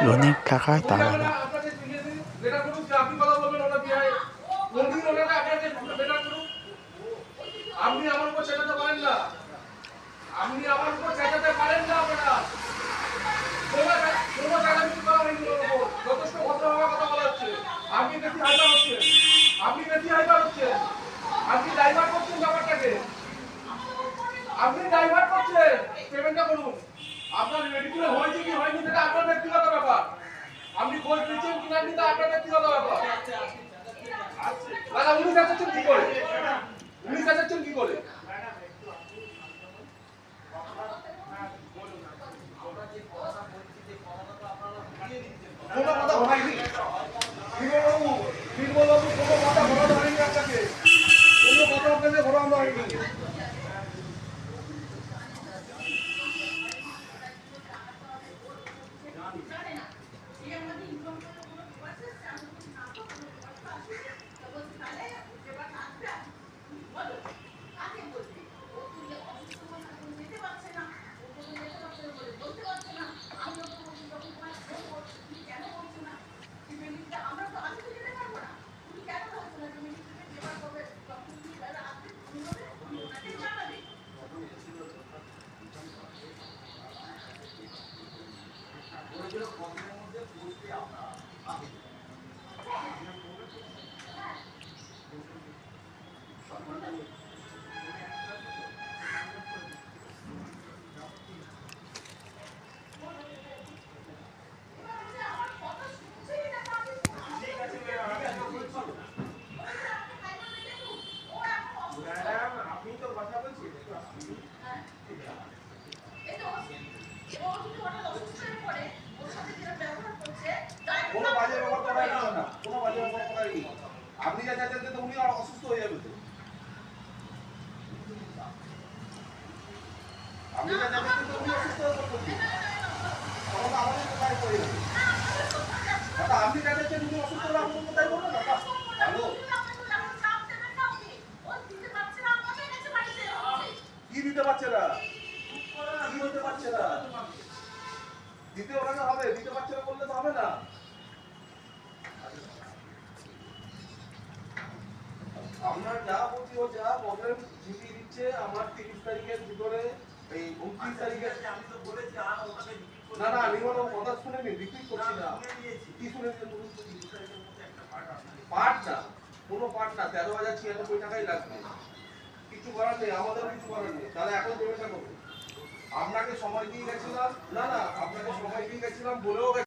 লোনের টাকায় তারা আপনি আমার উপর চেঁচাতে পারেন না, আপনি আমার উপর চেঁচাতে পারেন না। যথেষ্ট ভদ্রভাবে কথা বলা হচ্ছে। আপনি বেশি হাইপার হচ্ছেন, আপনি বেশি হাইপার হচ্ছেন, আপনি ডাইভার্ট করছেন ব্যাপারটাকে, আপনি ডাইভার্ট করছেন। পেমেন্টটা করুন। আপনার মেডিকেল হয়েছে কি হয়নি সেটা আপনার ব্যক্তিগত ব্যাপার। আপনি খোঁজ নিচ্ছেন কিনা নিতে আপনার ব্যক্তিগত ব্যাপার। দাদা উনি চাচ্ছেন কি করে, উনি চাচ্ছেন কি করে? কোনো কথা হয়নি বীরবাবু, বীরবাবু কোনো কথা ঘোরানো হয়নি আপনাকে, কোনো কথা আপনাকে ঘোরানো হয়নি। কোনো বাজে ব্যবহার করা যাবে না, কোনো বাজে ব্যবহার করা যাবে না। আপনি যা চাইছেন তো উনি আর অসুস্থ হয়ে যাবে তো। আপনি যা চাইছেন তো উনি অসুস্থ হয়ে যাবে। তখন আমাদের কোথায় পড়ে যাবে? দাদা আপনি যা চাইছেন উনি অসুস্থ হলে আমাদের কোথায় পড়বে দাদা? হ্যালো, কি দিতে পারছে না? কি দিতে পারছে না? দিতে ওনাকে হবে, দিতে পারছে না বললে তো হবে না। আপনার যা বলছি ও যা বলেন চিঠি দিচ্ছে আমার 30 তারিখের ভিতরে, এই 29 তারিখে আমি তো বলেছি আর ওখানে না না আমি কোনো কথা শুনেনি, রিপিট করছি না। কি শুনেছেন বলুন তো? 30 তারিখের মধ্যে একটা পার্ট না, কোনো পার্ট না, 13,096 টাকাই লাগবে। কিছু করার নেই, আমাদেরও কিছু করার নেই। তাহলে এখন পেমেন্টটা করুন। আপনাকে সময় দিয়ে গেছিলাম, না না আপনাকে সময় দিয়ে গেছিলাম বলেও